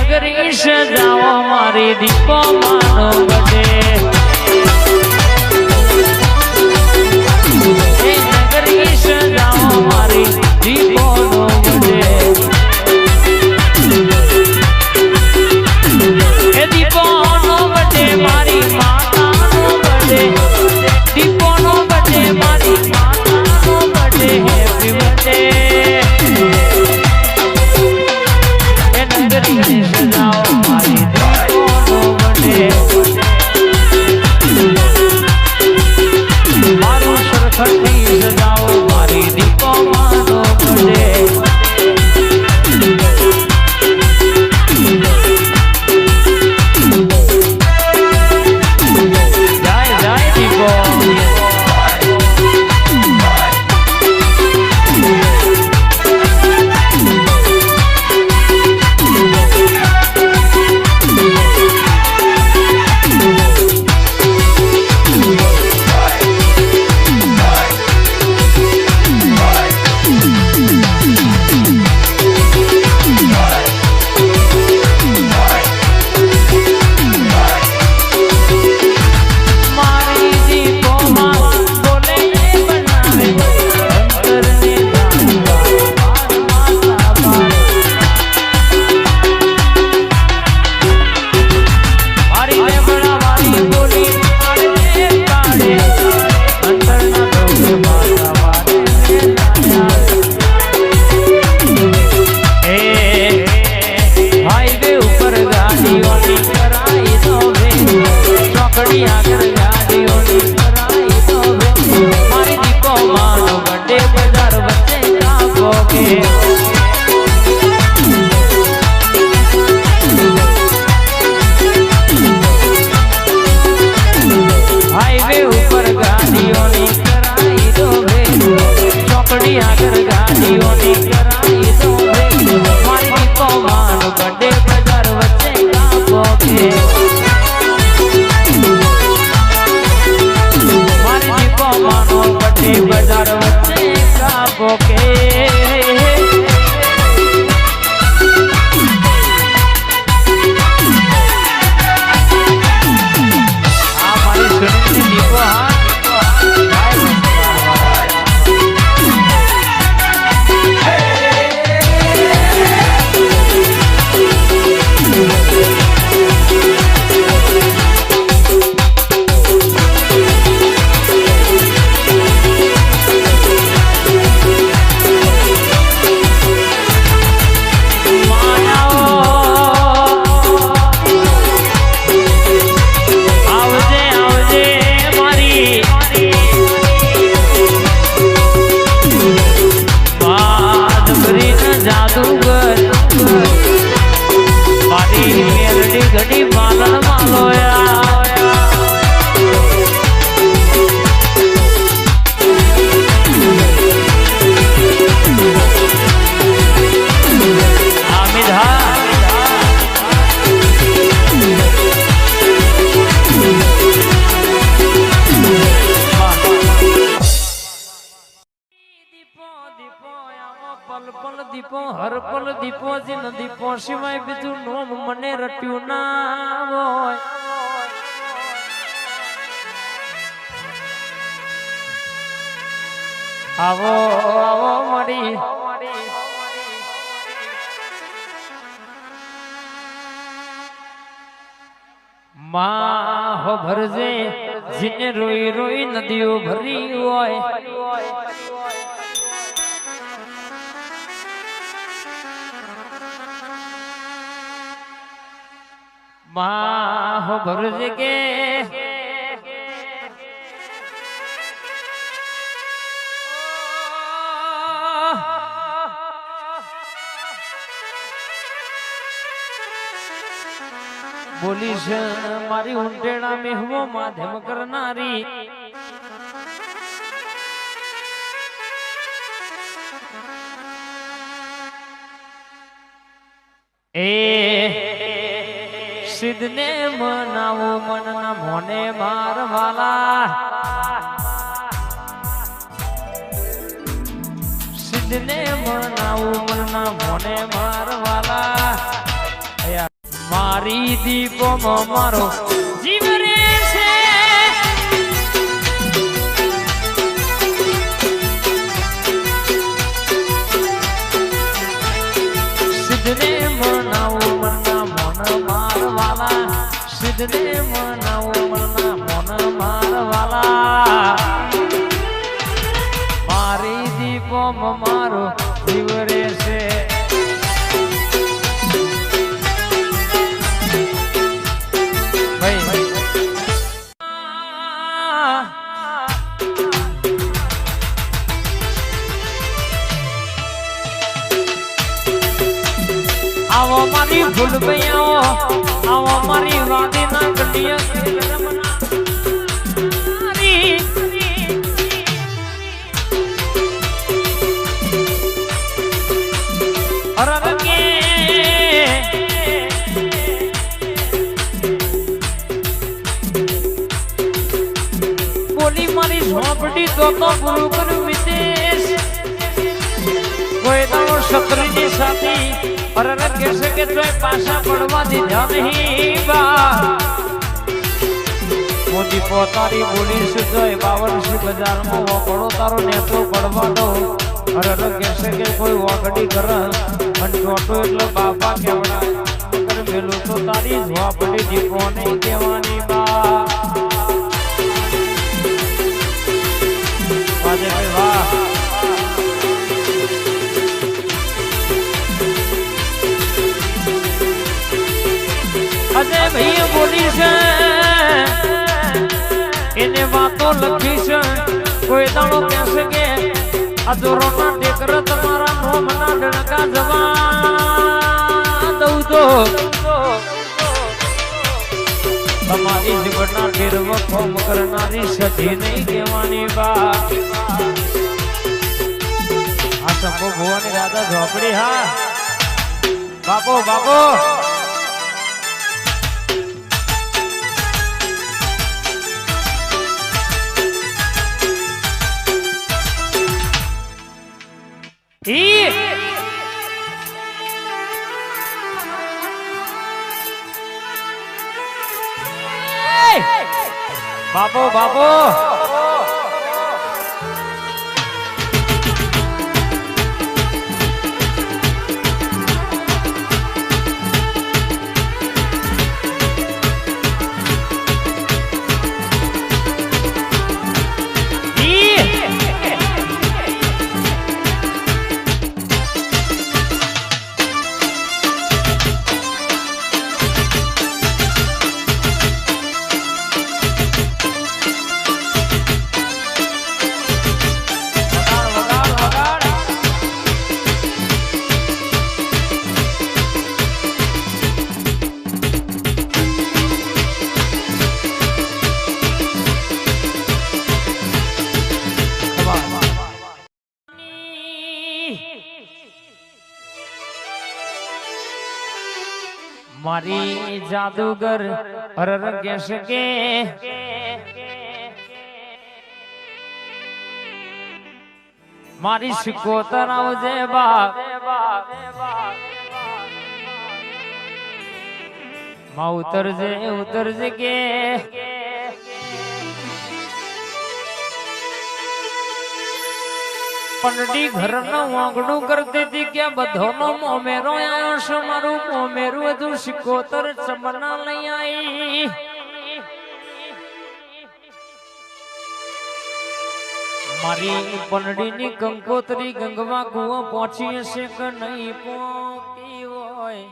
નગરી સજાવો મારી દીપો માનો બડે નગરી સજાવો મારી દીપો નો બડે એ દીપો નો બડે મારી માતા નો બડે દીપો નો બડે મારી માતા નો બડે હેપી બર્થડે સજાઓ મારી દીપોનો બર્થડે મારું સરખટી સજાઓ મારી દીપો માનો બર્થડે જાય જાય દીપો દીપો હરપલ દીપો જીન દીપો સિવાય બીજું નોમ મને રટ્યું ના હોય આવો આવો મળી માં હો ભરજે જીને રોઈ રોઈ નદીઓ ભરી હોય માં હો ભરજે કે બોલીશ મારી ઊંટેણા મેહવો માધ્યમ કરનારી એ સિદ્ધને મનાવો મનના મોને મારવાલા સિદ્ધને મનાવું મનના મોને મારવાલા મારી દીપોમાં મારો જીવ રે છે સિદ્ધને મનાવું મનના મોન મારવાલા સિદ્ધને મનાવું મનના મોન મારવાલા મારી દીપોમાં મારો જીવ રે છે આવો મારી ભૂલ ભૈયાઓ આવો મારી વાદી ના બોલી મારી ઝોપડી તો પૂરું કર્યું વિદેશ કોઈ દાડો સકરીની સાથી અરે કહેશે કે તોય પાછા પડવા દીધા નહીં બા મોદી પોતારી બોલીશ તોય 52 બજારમાં વપડો તારો નેતો પડવાનો અરે કહેશે કે કોઈ વગડી કરે અને ટોટો એટલે બાપા કેવડા અરે મેલું તો તારી ઝોપડી દીપો નહીં કહેવાની બા વાજે ભાઈ વાહ અજય ભાઈ બોલી છે એને વાતો લખી છે કોઈ દાડો કહેશે કે અજોરોના ટેકર તમારા નોમના ડણકા જવા દઉં તો તમારી જીવનના ઢેરવ ખોમ કરનારી સધી નહીં કહેવાની બા આ શંભુ ભુવાની રાધા ઝોપડી હા બાપો બાપો બાપો બાપો મારી જાદુગર હરર કહેશે કે મારી સિકોતર આવજે બાપ માં ઉતરજે કે પંડી ઘરનો વાંગડું કરતી હતી કે બધોનો મોમેરો આયો છે મારું મોમેરું હતું સિકોતર ચમના લઈ આવી મારી પંડીની કંકોત્રી ગંગવા કુવા પહોંચી હશે કે નહીં પહોંચી હોય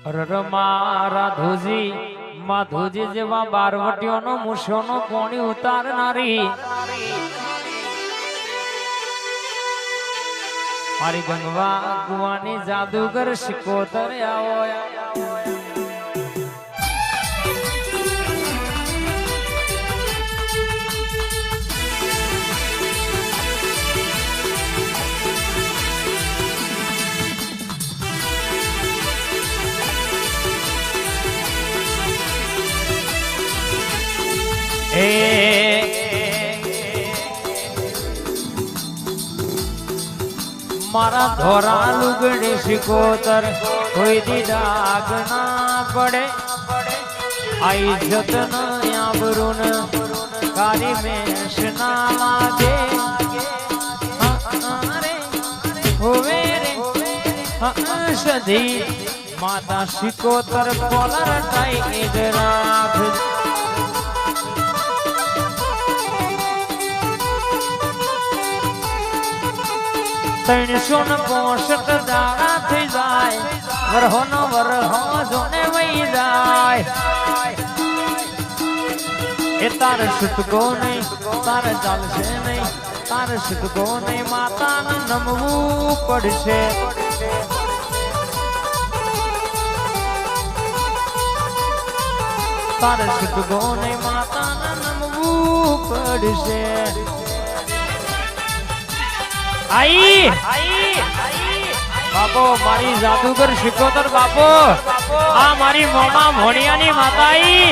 અરર મારા ધોજી માધુજી જેવા બારવટીઓનો મૂછોનો કોણી ઉતારનારી મારી ગંગવા કુવાની જાદુગર સિકોતર આવો મારા ધોરા લુગડે શિકોતર કોઈ દી ડાગ ના પડે આઈ જતન આબરૂન કારી મેશ ના લાગે હોવે રે સધી માતા શિકોતર કોલર ટાઈ જ રાખ 365 દાડા થઈ જાય વરહોનો વરહો જોને વહી જાય એ તાર છૂટકો નહીં તાર ચાલશે નહીં તાર છૂટકો નહીં માતાને નમવું પડશે તાર છૂટકો નહીં માતાને નમવું પડશે आई बापो मारी जादूगर शिकोतर बापो आ मारी मोमा भोणियानी माता आई